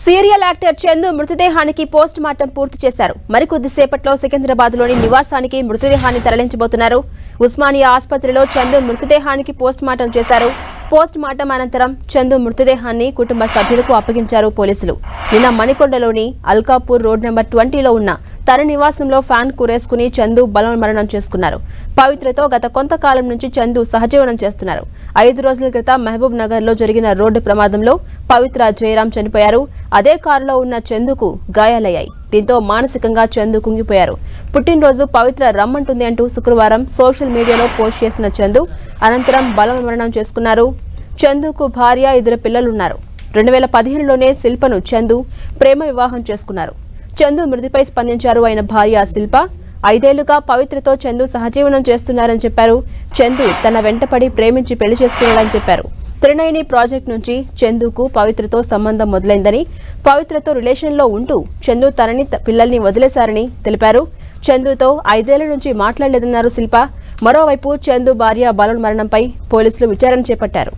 Serial actor Chandu మృతదేహానికి post mortem పూర్తి చేశారు. మరికొద్దిసేపట్లో సికింద్రాబాద్లోని నివాసానికి మృతదేహాన్ని తరలించబోతున్నారు. ఉస్మానియా ఆసుపత్రిలో చందు మృతదేహానికి పోస్ట్ మార్టం చేశారు. పోస్ట్ మార్టం అనంతరం చందు మృతదేహాన్ని కుటుంబ సభ్యులకు అప్పగించారు పోలీసులు. నిన్న మణికొండలోని అల్కాపూర్ రోడ్ నెంబర్ 20లో ఉన్న తన నివాసంలో ఫ్యాన్ కురేసుకుని చందు బలవన్మరణం చేసుకున్నారు. పవిత్రతో గత కొంతకాలం నుంచి చందు సహజీవనం చేస్తున్నారు. 5 రోజుల క్రితం మహబూబ్ నగర్ లో జరిగిన రోడ్డు ప్రమాదంలో పవిత్ర జయరాం చనిపోయారు. అదే కారులో ఉన్న చందుకు గాయాలయ్యాయి. దీంతో మానసికంగా చందు కుంగిపోయారు. పుట్టినరోజు పవిత్ర రమ్మంటుంది అంటూ శుక్రవారం సోషల్ మీడియాలో పోస్ట్ చేసిన చందు అనంతరం బలవన్మరణం చేసుకున్నారు. చందుకు భార్య 2 పిల్లలున్నారు. 2015లోనే శిల్పను చందు ప్రేమ వివాహం చేసుకున్నారు. చందు మృతిపై స్పందించారు ఆయన భార్య శిల్ప. 5 ఏళ్లుగా పవిత్రతో చందు సహజీవనం చేస్తున్నారని చెప్పారు. చందు తన వెంటపడి ప్రేమించి పెళ్లి చేసుకున్నాడని చెప్పారు. త్రినయని ప్రాజెక్ట్ నుంచి చందుకు పవిత్రతో సంబంధం మొదలైందని, పవిత్రతో రిలేషన్లో ఉంటూ చందు తనని పిల్లల్ని వదిలేశారని తెలిపారు. చందుతో 5 ఏళ్ల నుంచి మాట్లాడలేదన్నారు శిల్ప. మరోవైపు చందు భార్య బలవన్మరణంపై పోలీసులు విచారణ చేపట్టారు.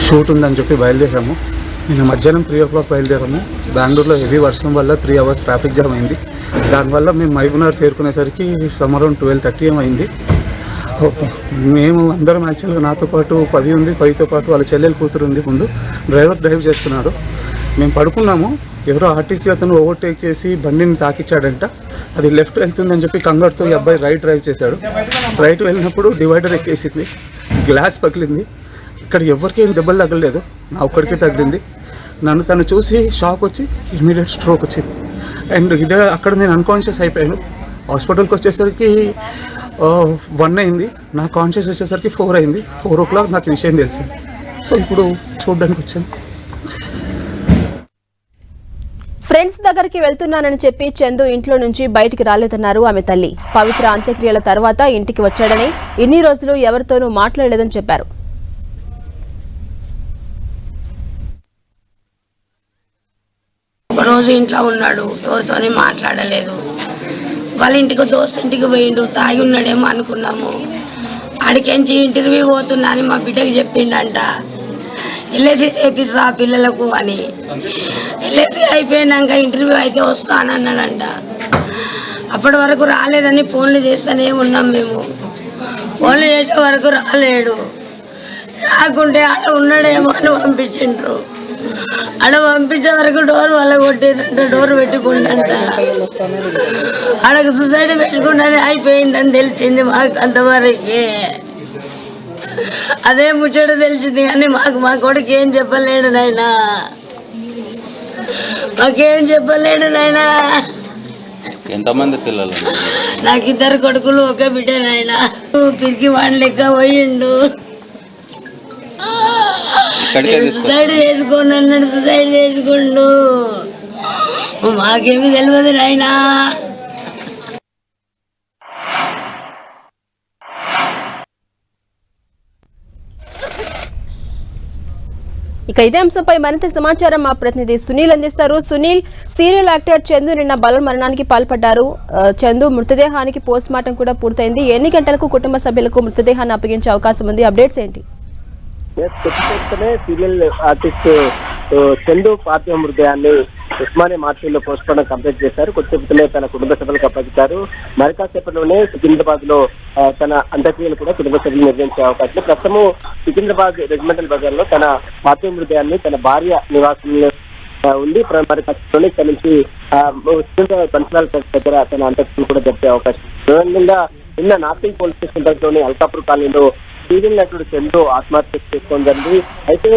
షూట్ ఉందని చెప్పి బయలుదేరాము. నిన్న మధ్యాహ్నం 3 o'clock బయలుదేరాము. బెంగళూరులో హెవీ వర్షం వల్ల 3 hours ట్రాఫిక్ జామ్ అయింది. దానివల్ల మేము మహబూబ్ నగర్ చేరుకునేసరికి అరౌండ్ 12:30 అయింది. మేము అందరం యాక్చువల్గా నాతో పాటు 10 ఉంది, 10తో పాటు వాళ్ళ చెల్లెలు కూతురు ఉంది. ముందు డ్రైవ్ చేస్తున్నాడు. మేము పడుకున్నాము. ఎవరో ఆర్టీసీ అతను ఓవర్టేక్ చేసి బండిని తాకిచ్చాడంట. అది లెఫ్ట్ వెళ్తుందని చెప్పి కంగారుతో ఈ అబ్బాయి రైట్ డ్రైవ్ చేశాడు. రైట్ వెళ్ళినప్పుడు డివైడర్ ఎక్కేసింది, గ్లాస్ పగిలింది. ఇక్కడ ఎవరికి ఏం దెబ్బలు తగలలేదు, నా ఒక్కడికే తగిలింది. నన్ను తను చూసి షాక్ వచ్చి ఇమీడియట్ స్ట్రోక్ వచ్చింది. అండ్ ఇదే అక్కడ నేను అన్కాన్షియస్ అయిపోయాను. హాస్పిటల్కి వచ్చేసరికి 1 అయింది. నా కాన్షియస్ వచ్చేసరికి 4 అయింది. 4 o'clock నాకు విషయం తెలిసింది. సో ఇప్పుడు చూడడానికి వచ్చాను. ఫ్రెండ్స్ దగ్గరికి వెళ్తున్నానని చెప్పి చందు ఇంట్లో నుంచి బయటికి రాలేదన్నారు ఆమె తల్లి. పవిత్ర అంత్యక్రియల తర్వాత ఇంటికి వచ్చాడని, ఇన్ని రోజులు ఎవరితోనూ మాట్లాడలేదని చెప్పారు. రోజు ఇంట్లో ఉన్నాడు, ఎవరితోనే మాట్లాడలేదు. వాళ్ళ ఇంటికి దోస్తు ఇంటికి పోయిండు, తాగి ఉన్నాడేమో అనుకున్నాము. ఆడికెంచి ఇంటర్వ్యూ పోతున్నా అని మా బిడ్డకి చెప్పిండంట. ఎల్ఐసి చేపిస్తా పిల్లలకు అని. ఎల్ఐసి అయిపోయినాక ఇంటర్వ్యూ అయితే వస్తానన్నాడంట. అప్పటి వరకు రాలేదని ఫోన్లు చేస్తూనే ఉన్నాం మేము. ఫోన్లు చేసే వరకు రాలేడు. రాకుంటే ఆడ ఉన్నాడేమో అని పంపించిండ్రు. ఆడ పంపించే వరకు డోర్ వల్ల కొట్టేదంట. డోర్ పెట్టుకుంటంట. ఆడకు సూసైడ్ పెట్టుకుంటానే అయిపోయిందని తెలిసింది మాకు అంతవరకే. అదే ముచ్చట తెలిసింది కానీ మా కొడుకు ఏం చెప్పలేడు నాయనా. మాకేం చెప్పలేడు నాయనా. ఎంతమంది పిల్లలు? నాకు 2 కొడుకులు, 1 బిడ్డ నాయనా. పిరికి వాడి లెక్క పోయిండు. సూసైడ్ చేసుకోండి అన్నాడు. సూసైడ్ చేసుకుండు. మాకేమీ తెలియదు నాయనా. ఇక ఇదే అంశంపై మరింత సమాచారం మా ప్రతినిధి సునీల్ అందిస్తారు. సునీల్, సీరియల్ యాక్టర్ చందు నిన్న బలవన్మరణానికి పాల్పడ్డారు. చందు మృతదేహానికి పోస్ట్ మార్టం కూడా పూర్తయింది. ఎన్ని గంటలకు కుటుంబ సభ్యులకు మృతదేహాన్ని అప్పగించే అవకాశం ఉంది? అప్డేట్స్ ఏంటి? సీరియల్ ఆర్టిస్ట్ చందు పార్థివ మృతదేహాన్ని ఉస్మానియా మార్చిలో పోస్ట్ మార్టం కంప్లీట్ చేశారు. కొద్దిసేపట్లోనే తన కుటుంబ సభ్యులకు అప్పగించారు. మరికాసేపట్లోనే సికింద్రాబాద్ లో తన అంత్యక్రియలు కూడా కుటుంబ సభ్యులు నిర్వహించే అవకాశం. ప్రస్తుతం సికింద్రాబాద్ రెజిమెంటల్ బజార్ లో తన పార్థివ మృతదేహాన్ని తన భార్య నివాసంలో ఉంది. మరి ఖచ్చితంగా ఇక్కడ నుంచి బన్సలాల్ దగ్గర తన అంత్యక్రియలు కూడా జరిపే అవకాశం. ప్రధానంగా నిన్న నార్సింగ్ పోలీస్ స్టేషన్ దగ్గరలోని అల్కాపూర్ కాలనీలో సీరియల్ నటుడు చందు ఆత్మహత్య చేసుకోవడం జరిగింది. అయితే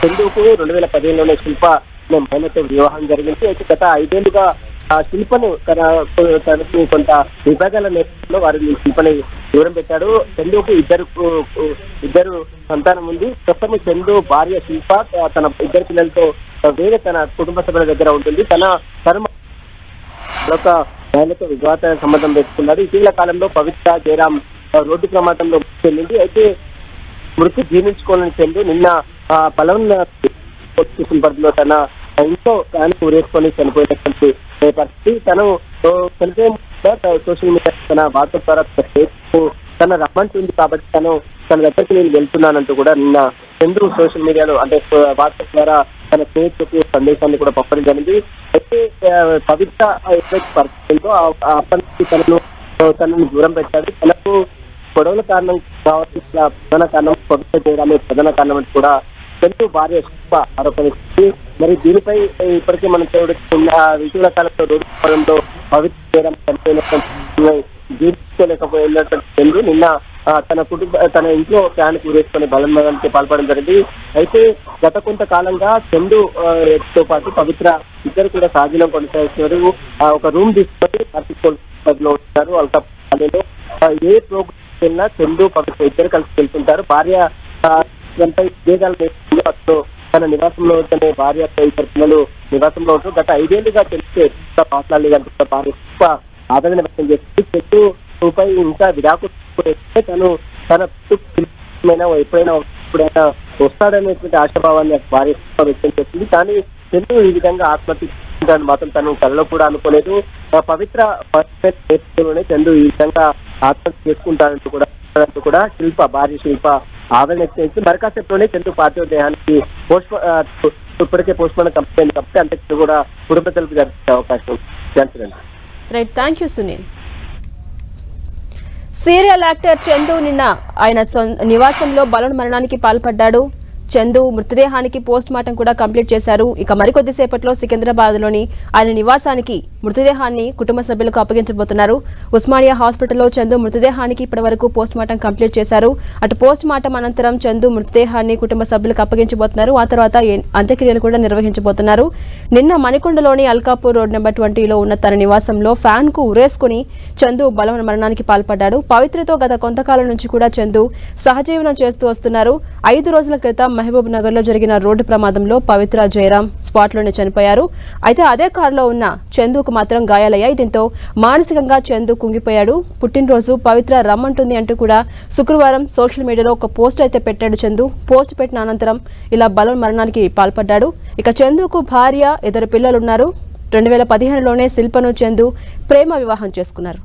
చందుకు 2015లోనే శిల్ప మహిళతో వివాహం జరిగింది. అయితే గత 5 ఏళ్లుగా శిల్పను తనకు కొంత విభాగాల నేపథ్యంలో వారిని శిల్పని దూరం పెట్టాడు. చందుకు ఇద్దరు సంతానం ఉంది. ప్రస్తుతం చందు భార్య శిల్ప తన 2 పిల్లలతో వేరే తన కుటుంబ సభ్యుల దగ్గర ఉంటుంది. తన మరొక మహిళతో వివాహ సంబంధం పెట్టుకున్నాడు. ఇటీవల కాలంలో పవిత్ర జయరాం రోడ్డు ప్రమాదంలో చెందింది. అయితే మృతి జీర్ణించుకోవాలని చందు నిన్న పరిధిలో తన ఇంట్లో ఫ్యాన్ ఊరేసుకొని చనిపోయినటువంటి పరిస్థితి. తను చనిపోయే సోషల్ మీడియా తన వాట్సాప్ ద్వారా తన రమ్మంటుంది కాబట్టి తన దగ్గరికి నేను వెళ్తున్నానంటూ కూడా నిన్న చంద్రు సోషల్ మీడియాలో అంటే వాట్సాప్ ద్వారా తన స్నేహితులకు సందేశాన్ని కూడా పంపడం జరిగింది. అయితే పవిత్ర ఎప్పుడైతే పరిస్థితులతో అప్పటి నుంచి తనను దూరం పెట్టాడు. తనకు గొడవల కారణం కావాల్సిన ప్రధాన కారణం పవిత్ర చేయడమే ప్రధాన కారణం అని కూడా చంద్రు భార్య ఆరోపణిస్తుంది. మరి దీనిపై ఇప్పటికే మనం ఇటీవల కాలంలో రోడ్డు పవిత్ర చేయడం జీర్ణించుకోలేకపోయినటువంటి చంద్రు నిన్న తన ఇంట్లో ఫ్యాన్ ఊరేసుకొని బలమడానికి పాల్పడడం జరిగింది. అయితే గత కొంతకాలంగా చందు తో పాటు పవిత్ర ఇద్దరు కూడా సాధనం కొనసాగిస్తున్నారు. ఒక రూమ్ తీసుకొని లో ఉంటారు. అల్కాలో ఏ ప్రోగ్రామ్ వెళ్ళినా చందు పవిత్ర ఇద్దరు కలిసి వెళ్తుంటారు. భార్య విభేదాలు తన నివాసంలో తన భార్య ఇద్దరు పిల్లలు నివాసంలో ఉంటారు. గత 5 ఏళ్లుగా తెలిస్తే మాట్లాడలేదంటే భార్య ఆవేదన వ్యక్తం చేస్తుంది. చందుపై ఇంకా విడాకులు తన ఎప్పుడైనా వస్తాడనేటువంటి ఆశాభావాన్ని భార్య వ్యక్తం చేస్తుంది. కానీ చందు ఈ విధంగా ఆత్మహత్య మాత్రం తను కలలో కూడా అనుకోలేదు. పవిత్ర నేపథ్యంలోనే చందు ఈ విధంగా ఆత్మహత్య చేసుకుంటానంటూ కూడా భార్య శిల్ప ఆవేదన వ్యక్తం చేస్తుంది. మరి కాసేపులోనే చందు పార్థివ దేహానికి ఇప్పటికే పోస్ట్ మార్టం కంప్లైంట్ కాబట్టి అంత్యక్రియలు కూడా కుటుంబ సభ్యులకు జరిపే అవకాశం ఉంది. Right, thank you Sunil. Serial actor Chandu నిన్న ఆయన నివాసంలో బలవన్మరణానికి పాల్పడ్డాడు. చందు మృతదేహానికి పోస్ట్ మార్టం కూడా కంప్లీట్ చేశారు. ఇక మరికొద్దిసేపట్లో సికింద్రాబాద్లోని ఆయన నివాసానికి మృతదేహాన్ని కుటుంబ సభ్యులకు అప్పగించబోతున్నారు. ఉస్మానియా హాస్పిటల్లో చందు మృతదేహానికి ఇప్పటివరకు పోస్ట్ మార్టం కంప్లీట్ చేశారు. అటు పోస్ట్ మార్టం అనంతరం చందు మృతదేహాన్ని కుటుంబ సభ్యులకు అప్పగించబోతున్నారు. ఆ తర్వాత అంత్యక్రియలు కూడా నిర్వహించబోతున్నారు. నిన్న మణికొండలోని అల్కాపూర్ రోడ్ నెంబర్ 20లో ఉన్న తన నివాసంలో ఫ్యాన్ కు ఉరేసుకుని చందు బలవన్మరణానికి పాల్పడ్డాడు. పవిత్రతో గత కొంతకాలం నుంచి కూడా చందు సహజీవనం చేస్తూ వస్తున్నారు. 5 రోజుల క్రితం మహబూబ్ నగర్ లో జరిగిన రోడ్డు ప్రమాదంలో పవిత్ర జయరాం స్పాట్ లోనే చనిపోయారు. అయితే అదే కారులో ఉన్న చందుకు మాత్రం గాయాలయ్యాయి. దీంతో మానసికంగా చందు కుంగిపోయాడు. పుట్టినరోజు పవిత్ర రమ్మంటుంది అంటూ కూడా శుక్రవారం సోషల్ మీడియాలో ఒక పోస్ట్ అయితే పెట్టాడు చందు. పోస్ట్ పెట్టిన అనంతరం ఇలా బలవన్మరణానికి పాల్పడ్డాడు. ఇక చందుకు భార్య 2 పిల్లలున్నారు. 2015లోనే శిల్పను చందు ప్రేమ వివాహం చేసుకున్నారు.